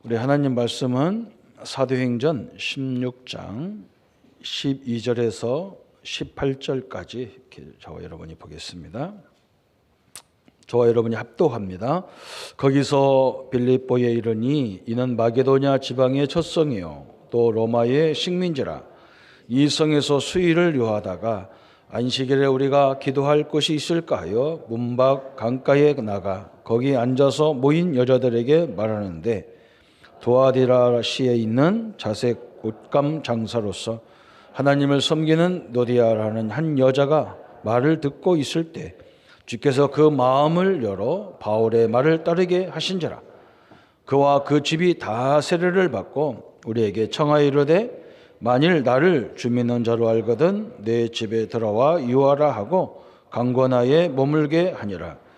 우리 하나님 말씀은 사도행전 16장 12절에서 18절까지 이렇게 저와 여러분이 보겠습니다. 저와 여러분이 합독합니다. 거기서 빌립보에 이르니 이는 마게도냐 지방의 첫성이요 또 로마의 식민지라. 이 성에서 수일을 요하다가 안식일에 우리가 기도할 곳이 있을까 하여 문밖 강가에 나가 거기 앉아서 모인 여자들에게 말하는데, 도아디라시에 있는 자색 옷감 장사로서 하나님을 섬기는 노디아라는 한 여자가 말을 듣고 있을 때 주께서 그 마음을 열어 바울의 말을 따르게 하신지라. 그와 그 집이 다 세례를 받고 우리에게 청하여 이르되, 만일 나를 주 믿는 자로 알거든 내 집에 들어와 유하라 하고 강권하에 머물게 하니라.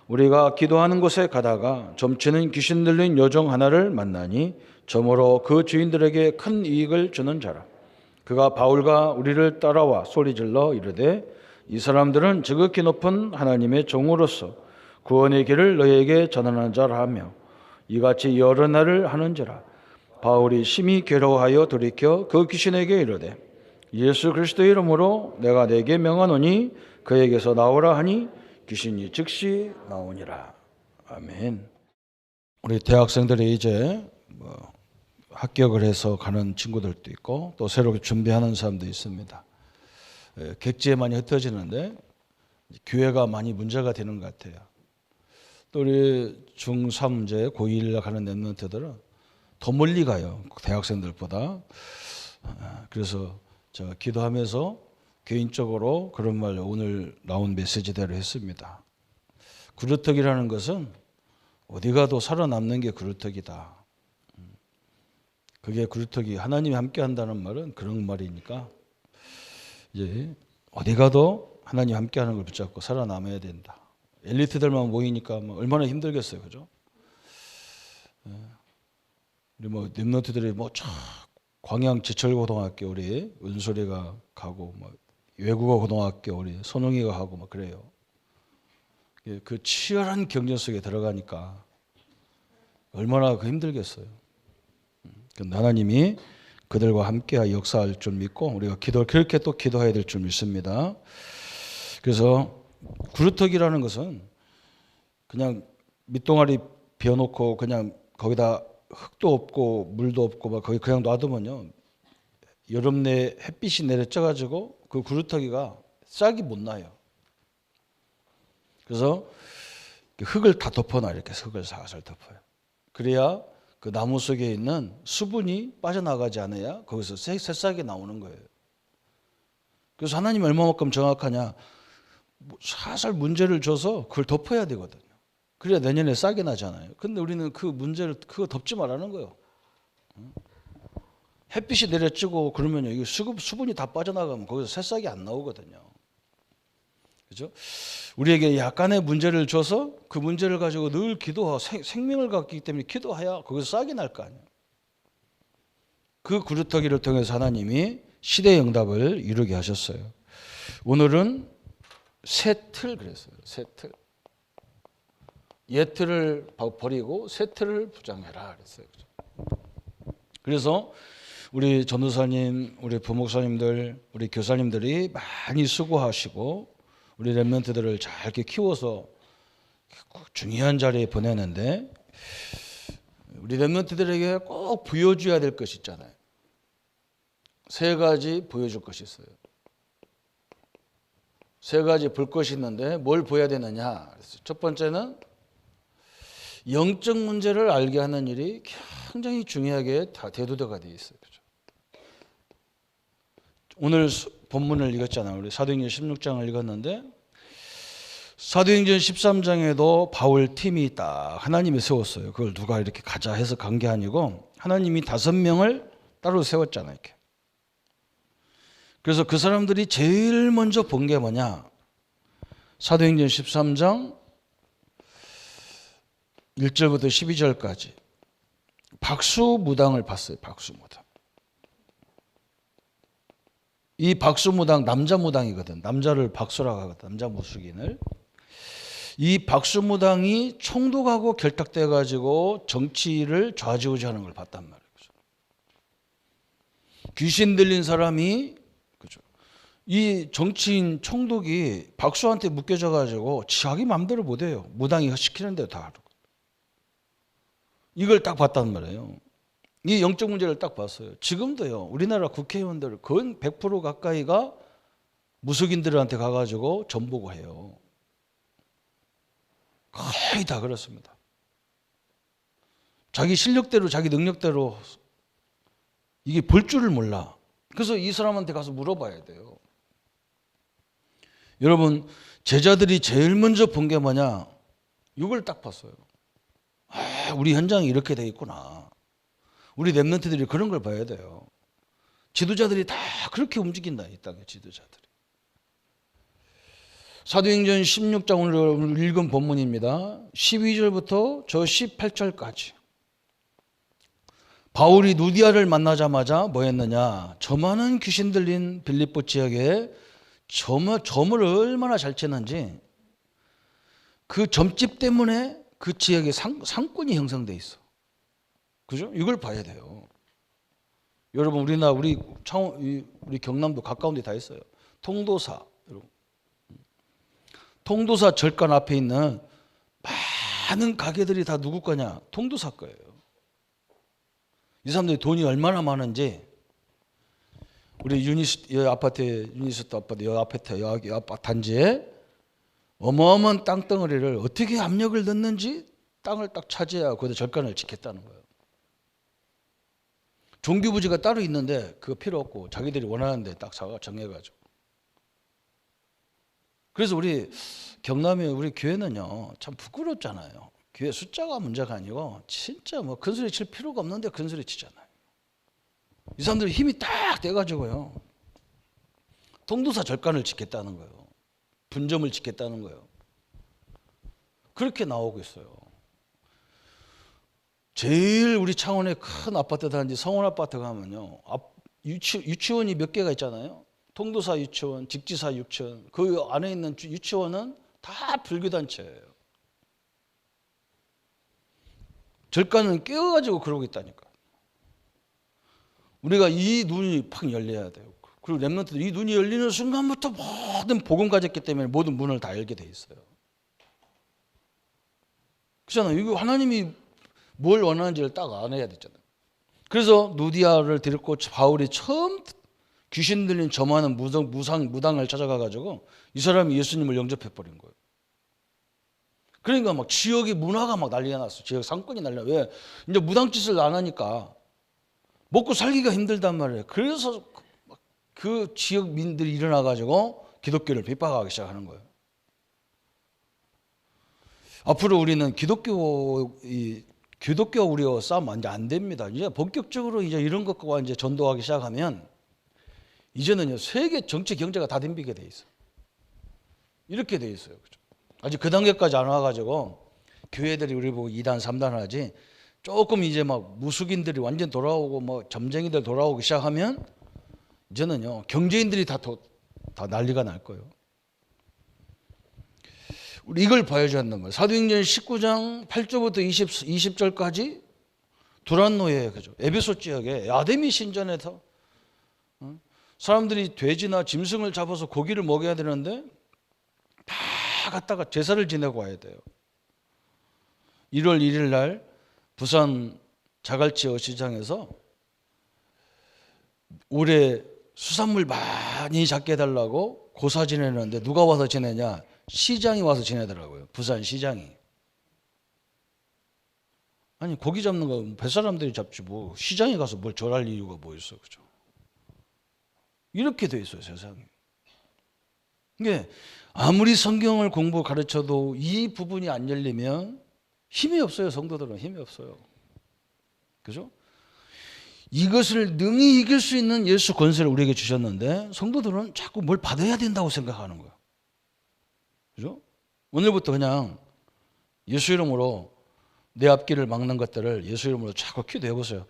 우리가 기도하는 곳에 가다가 점치는 귀신 들린 여종 하나를 만나니 점으로 그 주인들에게 큰 이익을 주는 자라. 그가 바울과 우리를 따라와 소리질러 이르되, 이 사람들은 지극히 높은 하나님의 종으로서 구원의 길을 너희에게 전하는 자라 하며 이같이 여러 날을 하는지라. 바울이 심히 괴로워하여 돌이켜 그 귀신에게 이르되, 예수 그리스도의 이름으로 내가 네게 명하노니 그에게서 나오라 하니 귀신이 즉시 나오니라. 아멘. 우리 대학생들이 이제 합격을 해서 가는 친구들도 있고 또 새롭게 준비하는 사람도 있습니다. 객지에 많이 흩어지는데 교회가 많이 문제가 되는 것 같아요. 또 우리 중3 이제 고1 가는 랩런트들은 더 멀리 가요. 대학생들보다. 그래서 제가 기도하면서 개인적으로 그런 말 오늘 나온 메시지대로 했습니다. 그루터기라는 것은 어디 가도 살아남는 게 그루터기다. 그게 그루터기, 하나님이 함께 한다는 말은 그런 말이니까 이제 어디 가도 하나님 함께 하는 걸 붙잡고 살아남아야 된다. 엘리트들만 모이니까 얼마나 힘들겠어요. 그죠? 우리 랩런트들이 광양 지철고등학교 우리 은솔이가 가고 외국어 고등학교 우리 손흥이가 하고 그래요. 그 치열한 경쟁 속에 들어가니까 얼마나 힘들겠어요. 하나님이 그들과 함께 역사할 줄 믿고 우리가 그렇게 또 기도해야 될 줄 믿습니다. 그래서 구루터기라는 것은 그냥 밑동아리 비워놓고 그냥 거기다 흙도 없고 물도 없고 거기 그냥 놔두면요, 여름 내 햇빛이 내려져가지고 그 구루터기가 싹이 못 나요. 그래서 흙을 다 덮어놔요. 이렇게 흙을 살살 덮어요. 그래야 그 나무 속에 있는 수분이 빠져나가지 않아야 거기서 새싹이 나오는 거예요. 그래서 하나님이 얼마만큼 정확하냐, 살살 문제를 줘서 그걸 덮어야 되거든요. 그래야 내년에 싹이 나잖아요. 근데 우리는 그 문제를 그거 덮지 말라는 거예요. 햇빛이 내려지고 그러면요, 이게 수분이 다 빠져나가면 거기서 새싹이 안 나오거든요. 그죠? 우리에게 약간의 문제를 줘서 그 문제를 가지고 늘 기도하고 생명을 갖기 때문에 기도해야 거기서 싹이 날 거 아니에요. 그 구루터기를 통해서 하나님이 시대의 응답을 이루게 하셨어요. 오늘은 새 틀 그랬어요. 새 틀. 옛 틀을 버리고 새 틀을 부정해라 그랬어요. 그래서 우리 전도사님, 우리 부목사님들, 우리 교사님들이 많이 수고하시고 우리 랩런트들을 잘 이렇게 키워서 중요한 자리에 보내는데, 우리 랩런트들에게 꼭 보여줘야 될 것이 있잖아요. 세 가지 보여줄 것이 있어요. 세 가지 볼 것이 있는데 뭘 보여야 되느냐. 첫 번째는 영적 문제를 알게 하는 일이 굉장히 중요하게 다 대두되어가 되어 있어요. 그렇죠? 오늘 본문을 읽었잖아요. 우리 사도행전 16장을 읽었는데 사도행전 13장에도 바울 팀이 딱 하나님이 세웠어요. 그걸 누가 이렇게 가자 해서 간 게 아니고 하나님이 5명을 따로 세웠잖아요. 이렇게. 그래서 그 사람들이 제일 먼저 본 게 뭐냐? 사도행전 13장 1절부터 12절까지 박수무당을 봤어요. 박수무당. 이 박수무당 남자 무당이거든. 남자를 박수라고 하거든. 남자 무술인을. 이 박수무당이 총독하고 결탁돼 가지고 정치를 좌지우지하는 걸 봤단 말이에요. 그죠? 귀신 들린 사람이, 그죠? 이 정치인 총독이 박수한테 묶여져 가지고 자기 마음대로 못 해요. 무당이 시키는 대로 다 하고. 이걸 딱 봤단 말이에요. 이 영적 문제를 딱 봤어요. 지금도요, 우리나라 국회의원들 거의 100% 가까이가 무속인들한테 가가지고 전보고 해요. 거의 다 그렇습니다. 자기 실력대로, 자기 능력대로 이게 볼 줄을 몰라. 그래서 이 사람한테 가서 물어봐야 돼요. 여러분, 제자들이 제일 먼저 본 게 뭐냐? 이걸 딱 봤어요. 아, 우리 현장이 이렇게 돼 있구나. 우리 랩런트들이 그런 걸 봐야 돼요. 지도자들이 다 그렇게 움직인다, 이 땅의 지도자들이. 사도행전 16장 오늘 읽은 본문입니다. 12절부터 저 18절까지. 바울이 누디아를 만나자마자 뭐 했느냐? 저 많은 귀신 들린 빌립보 지역에 점을 얼마나 잘 치는지, 그 점집 때문에 그 지역에 상권이 형성돼 있어. 그죠? 이걸 봐야 돼요. 여러분, 우리 경남도 가까운 데 다 있어요. 통도사, 여러분. 통도사 절간 앞에 있는 많은 가게들이 다 누구 거냐? 통도사 거예요. 이 사람들이 돈이 얼마나 많은지, 우리 유니스트 아파트, 여기 아파트 단지에 어마어마한 땅덩어리를 어떻게 압력을 넣는지 땅을 딱 차지해야 거기다 절간을 짓겠다는 거예요. 종교부지가 따로 있는데 그거 필요 없고 자기들이 원하는 데 딱 정해가지고. 그래서 우리 경남에 우리 교회는요, 참 부끄럽잖아요. 교회 숫자가 문제가 아니고 진짜 뭐 큰소리 칠 필요가 없는데 큰소리 치잖아요. 이 사람들이 힘이 딱 돼가지고요, 통도사 절간을 짓겠다는 거예요. 분점을 짓겠다는 거예요. 그렇게 나오고 있어요. 제일 우리 창원의 큰 아파트 단지 성원 아파트 가면요, 유치원이 몇 개가 있잖아요. 통도사 유치원, 직지사 유치원, 그 안에 있는 유치원은 다 불교단체예요. 절간은 깨어가지고 그러고 있다니까. 우리가 이 눈이 팍 열려야 돼요. 그리고 렘넌트들 이 눈이 열리는 순간부터 모든 복음 가졌기 때문에 모든 문을 다 열게 돼 있어요. 그렇잖아요. 이거 하나님이 뭘 원하는지를 딱 알아야 되잖아요. 그래서 누디아를 데리고 바울이 처음 귀신 들린 저 많은 무당을 찾아가가지고 이 사람이 예수님을 영접해 버린 거예요. 그러니까 막 지역의 문화가 막 난리가 났어. 지역 상권이 난리가. 왜? 이제 무당짓을 안 하니까 먹고 살기가 힘들단 말이에요. 그래서 그 지역 민들이 일어나가지고 기독교를 핍박하기 시작하는 거예요. 앞으로 우리는 기독교 우리와 싸우면 이제 안 됩니다. 이제 본격적으로 이제 이런 것과 이제 전도하기 시작하면 이제는요, 세계 정치 경제가 다 덤비게 돼 있어. 이렇게 돼 있어요. 그죠? 아직 그 단계까지 안 와가지고 교회들이 우리 보고 2단, 3단 하지, 조금 이제 막 무속인들이 완전 돌아오고 뭐 점쟁이들 돌아오기 시작하면 이제는요, 경제인들이 다 난리가 날 거예요. 우리 이걸 봐야지 한단 말이에요. 사도행전 19장 8절부터 20절까지 두란노예, 그죠? 에베소 지역에 아데미 신전에서 사람들이 돼지나 짐승을 잡아서 고기를 먹여야 되는데 다 갔다가 제사를 지내고 와야 돼요. 1월 1일 날 부산 자갈치 어시장에서 올해 수산물 많이 잡게 해달라고 고사 지내는데 누가 와서 지내냐? 시장이 와서 지내더라고요. 부산 시장이. 아니, 고기 잡는 거 뱃사람들이 잡지 뭐 시장에 가서 뭘 절할 이유가 뭐 있어, 그죠? 이렇게 돼 있어요, 세상에. 이게 아무리 성경을 공부 가르쳐도 이 부분이 안 열리면 힘이 없어요. 성도들은 힘이 없어요. 그죠? 이것을 능히 이길 수 있는 예수 권세를 우리에게 주셨는데 성도들은 자꾸 뭘 받아야 된다고 생각하는 거예요. 그죠? 오늘부터 그냥 예수 이름으로 내 앞길을 막는 것들을 예수 이름으로 자꾸 기도해 보세요.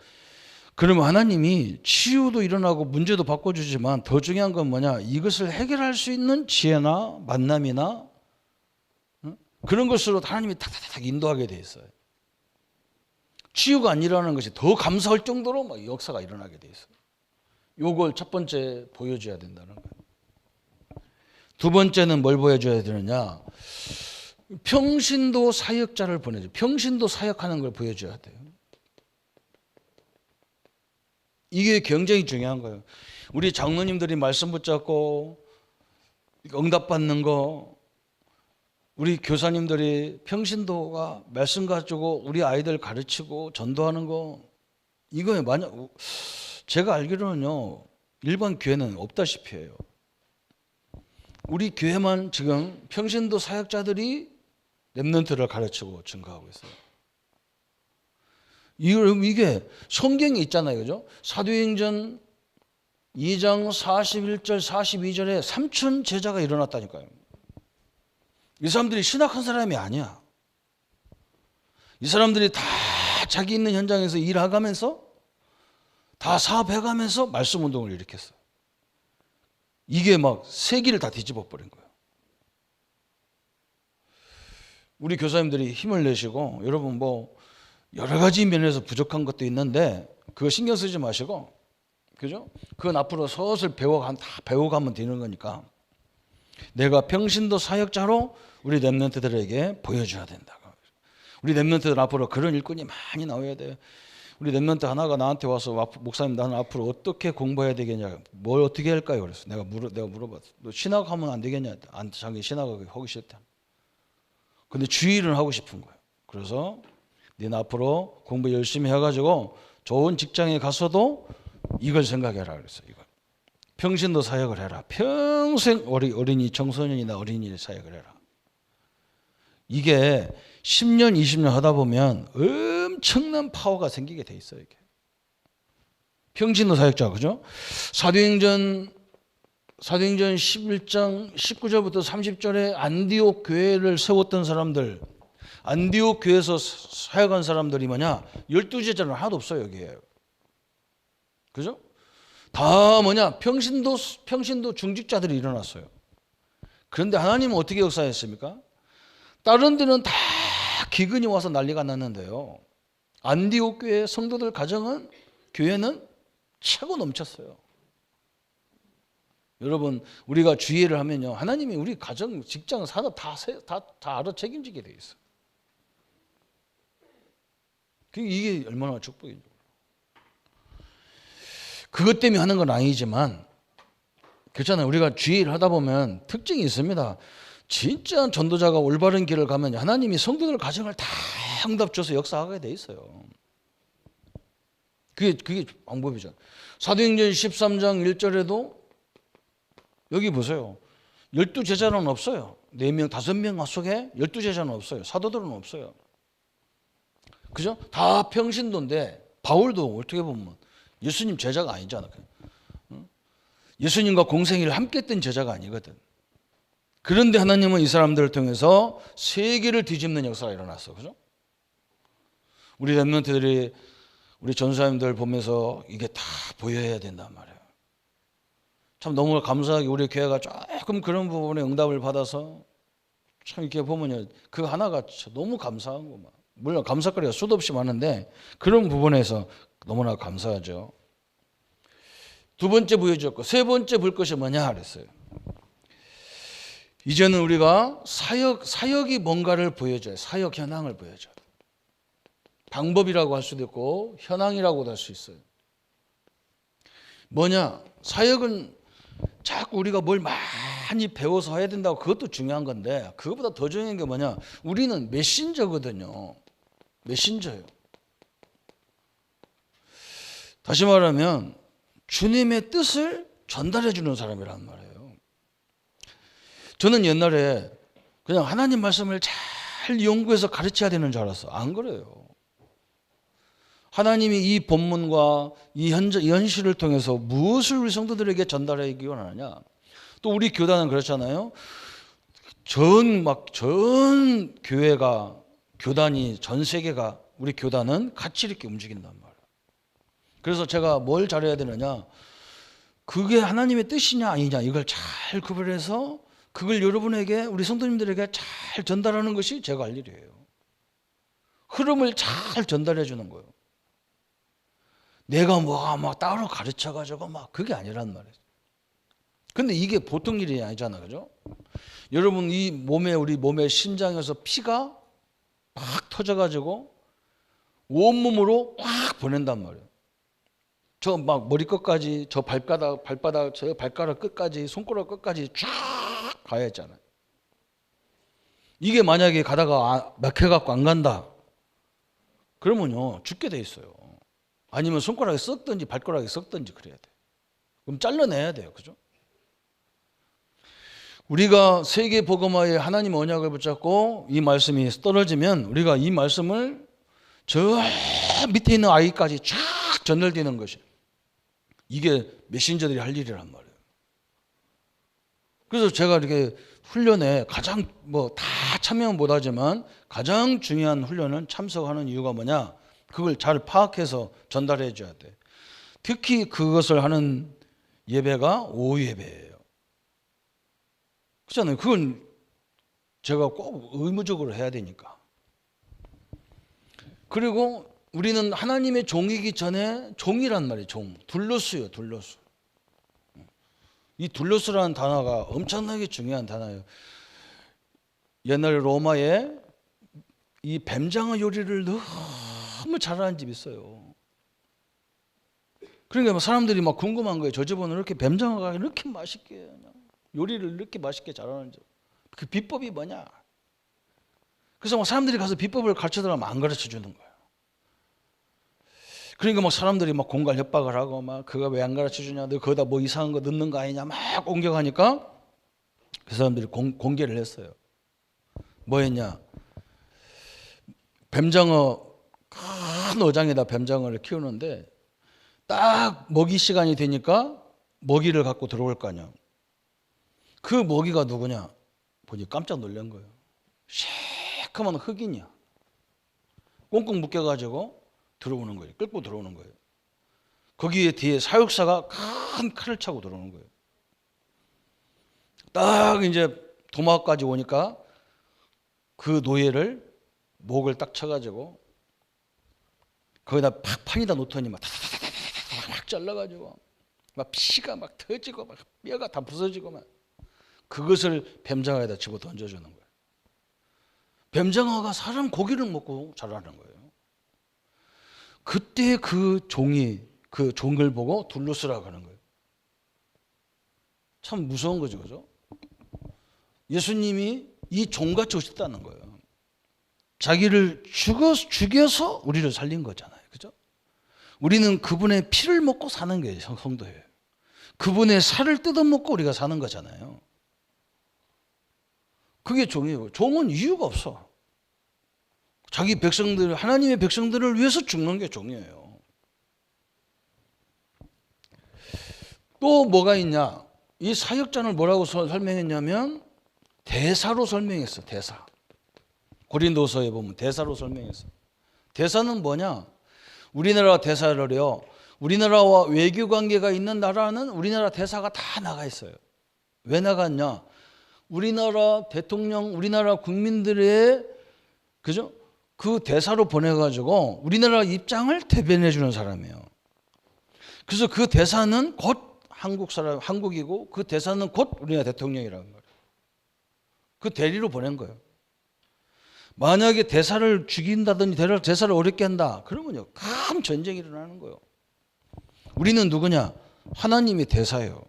그러면 하나님이 치유도 일어나고 문제도 바꿔주지만 더 중요한 건 뭐냐? 이것을 해결할 수 있는 지혜나 만남이나 그런 것으로 하나님이 탁탁탁 인도하게 돼 있어요. 치유가 안 일어나는 것이 더 감사할 정도로 막 역사가 일어나게 돼 있어요. 요걸 첫 번째 보여줘야 된다는 거예요. 두 번째는 뭘 보여줘야 되느냐? 평신도 사역자를 보내줘. 평신도 사역하는 걸 보여줘야 돼요. 이게 굉장히 중요한 거예요. 우리 장로님들이 말씀 붙잡고 응답받는 거, 우리 교사님들이 평신도가 말씀 가지고 우리 아이들 가르치고 전도하는 거, 이거에 만약 제가 알기로는요, 일반 교회는 없다시피 해요. 우리 교회만 지금 평신도 사역자들이 렘넌트를 가르치고 증거하고 있어요. 이게 성경에 있잖아요, 그죠? 사도행전 2장 41절 42절에 3천 제자가 일어났다니까요. 이 사람들이 신학한 사람이 아니야. 이 사람들이 다 자기 있는 현장에서 일하면서 다 사업해가면서 말씀 운동을 일으켰어. 이게 막 세기를 다 뒤집어 버린 거예요. 우리 교사님들이 힘을 내시고, 여러분 뭐 여러 가지 면에서 부족한 것도 있는데 그거 신경 쓰지 마시고, 그죠? 그건 앞으로 서슬 배워가면 되는 거니까 내가 평신도 사역자로 우리 렘넌트들에게 보여줘야 된다. 우리 렘넌트들 앞으로 그런 일꾼이 많이 나와야 돼요. 우리 렘넌트 하나가 나한테 와서 목사님 나는 앞으로 어떻게 공부해야 되겠냐, 뭘 어떻게 할까요? 그래서 내가 물어봤어. 너 신학하면 안 되겠냐? 자기 신학하기 싫다. 근데 주일은 하고 싶은 거예요. 그래서 너는 앞으로 공부 열심히 해가지고 좋은 직장에 가서도 이걸 생각해라 그랬어. 이걸 평신도 사역을 해라. 평생 어린이 청소년이나 어린이 사역을 해라. 이게 10년 20년 하다 보면 엄청난 파워가 생기게 돼 있어요. 이게 평신도 사역자, 그죠? 사도행전 11장 19절부터 30절에 안디옥 교회를 세웠던 사람들, 안디옥 교회에서 사역한 사람들이 뭐냐? 12제자는 하나도 없어요, 여기에. 그죠? 다 뭐냐? 평신도 중직자들이 일어났어요. 그런데 하나님은 어떻게 역사했습니까? 다른 데는 다 기근이 와서 난리가 났는데요, 안디옥 교회 성도들 가정은, 교회는 차고 넘쳤어요. 여러분, 우리가 주의를 하면요, 하나님이 우리 가정, 직장, 산업 다 알아 책임지게 돼 있어. 이게 얼마나 축복이죠. 그것 때문에 하는 건 아니지만, 그렇잖아요. 우리가 주의를 하다 보면 특징이 있습니다. 진짜 전도자가 올바른 길을 가면 하나님이 성도들 가정을 다 응답 줘서 역사하게 돼 있어요. 그게 방법이죠. 사도행전 13장 1절에도 여기 보세요. 12제자는 없어요. 4명, 5명 속에 12제자는 없어요. 사도들은 없어요. 그죠? 다 평신도인데, 바울도 어떻게 보면 예수님 제자가 아니잖아. 예수님과 공생애를 함께 했던 제자가 아니거든. 그런데 하나님은 이 사람들을 통해서 세계를 뒤집는 역사가 일어났어. 그죠? 우리 렘넌트들이 우리 전사님들 보면서 이게 다 보여야 된단 말이에요. 참 너무 감사하게 우리 교회가 조금 그런 부분에 응답을 받아서 참 이렇게 보면요, 그 하나가 너무 감사한 거. 물론 감사거리가 수도 없이 많은데 그런 부분에서 너무나 감사하죠. 두 번째 보여줬고, 세 번째 볼 것이 뭐냐 그랬어요. 이제는 우리가 사역이 뭔가를 보여줘요. 사역 현황을 보여줘요. 방법이라고 할 수도 있고 현황이라고도 할 수 있어요. 뭐냐? 사역은 자꾸 우리가 뭘 많이 배워서 해야 된다고, 그것도 중요한 건데, 그것보다 더 중요한 게 뭐냐? 우리는 메신저거든요. 메신저예요. 다시 말하면 주님의 뜻을 전달해 주는 사람이란 말이에요. 저는 옛날에 그냥 하나님 말씀을 잘 연구해서 가르쳐야 되는 줄 알았어. 안 그래요. 하나님이 이 본문과 이 현실을 통해서 무엇을 우리 성도들에게 전달하기 원하느냐. 또 우리 교단은 그렇잖아요. 전 교회가, 교단이, 전 세계가, 우리 교단은 같이 이렇게 움직인단 말이에요. 그래서 제가 뭘 잘해야 되느냐, 그게 하나님의 뜻이냐 아니냐, 이걸 잘 구별해서 그걸 여러분에게, 우리 성도님들에게 잘 전달하는 것이 제가 할 일이에요. 흐름을 잘 전달해 주는 거예요. 내가 뭐가 막 따로 가르쳐가지고 막 그게 아니란 말이에요. 근데 이게 보통 일이 아니잖아요. 그죠? 여러분, 이 몸에, 우리 몸의 심장에서 피가 막 터져가지고 온몸으로 꽉 보낸단 말이에요. 저 막 머리 끝까지, 저 발바닥, 저 발가락 끝까지, 손가락 끝까지 쫙 가야 했잖아요. 이게 만약에 가다가 막혀갖고 안 간다, 그러면요 죽게 돼 있어요. 아니면 손가락이 썩든지 발가락이 썩든지 그래야 돼. 그럼 잘라내야 돼요. 그죠? 우리가 세계 복음화에 하나님 언약을 붙잡고 이 말씀이 떨어지면 우리가 이 말씀을 저 밑에 있는 아이까지 쫙 전달되는 것이, 이게 메신저들이 할 일이란 말이에요. 그래서 제가 이렇게 훈련에 가장 다 참여는 못하지만 가장 중요한 훈련은 참석하는 이유가 뭐냐? 그걸 잘 파악해서 전달해 줘야 돼. 특히 그것을 하는 예배가 오후 예배예요. 그렇잖아요. 그건 제가 꼭 의무적으로 해야 되니까. 그리고 우리는 하나님의 종이기 전에 종이란 말이에요. 종. 둘로스요. 둘로스. 이 둘로스라는 단어가 엄청나게 중요한 단어예요. 옛날 로마에 이 뱀장어 요리를 너무 잘하는 집이 있어요. 그러니까 사람들이 막 궁금한 거예요. 저 집은 이렇게 뱀장어가 이렇게 맛있게, 요리를 이렇게 맛있게 잘하는 집, 그 비법이 뭐냐? 그래서 막 사람들이 가서 비법을 가르쳐달라면 안 가르쳐 주는 거예요. 그러니까 막 사람들이 막 공갈 협박을 하고, 막 그거 왜 안 가르쳐 주냐, 너 거기다 뭐 이상한 거 넣는 거 아니냐, 막 공격하니까 그 사람들이 공개를 했어요. 뭐 했냐? 뱀장어, 큰 어장에다 뱀장어를 키우는데 딱 먹이 시간이 되니까 먹이를 갖고 들어올 거 아니야. 그 먹이가 누구냐? 보니 깜짝 놀란 거예요. 새카만 흑인이야. 꽁꽁 묶여가지고 들어오는 거예요. 끌고 들어오는 거예요. 거기에 뒤에 사육사가 큰 칼을 차고 들어오는 거예요. 딱 이제 도마까지 오니까 그 노예를 목을 딱 쳐가지고 거기다 판에다 놓더니 막 잘라가지고 막 피가 막 터지고 막 뼈가 다 부서지고 막 그것을 뱀장어에다 집어 던져주는 거예요. 뱀장어가 사람 고기를 먹고 자라는 거예요. 그때 그 종이 그 종을 보고 둘로스라고 하는 거예요. 참 무서운 거죠, 그죠? 예수님이 이 종같이 오셨다는 거예요. 자기를 죽여서 우리를 살린 거잖아요, 그죠? 우리는 그분의 피를 먹고 사는 게 성도예요. 그분의 살을 뜯어먹고 우리가 사는 거잖아요. 그게 종이에요. 종은 이유가 없어. 자기 백성들, 하나님의 백성들을 위해서 죽는 게 종이에요. 또 뭐가 있냐? 이 사역자를 뭐라고 설명했냐면 대사로 설명했어. 대사. 고린도서에 보면 대사로 설명했어. 대사는 뭐냐? 우리나라 대사를요, 우리나라와 외교 관계가 있는 나라는 우리나라 대사가 다 나가 있어요. 왜 나갔냐? 우리나라 대통령, 우리나라 국민들의, 그죠? 그 대사로 보내가지고 우리나라 입장을 대변해 주는 사람이에요. 그래서 그 대사는 곧 한국 사람, 한국이고 그 대사는 곧 우리나라 대통령이라는 거예요. 그 대리로 보낸 거예요. 만약에 대사를 죽인다든지 대사를 어렵게 한다, 그러면요 큰 전쟁이 일어나는 거예요. 우리는 누구냐? 하나님의 대사예요.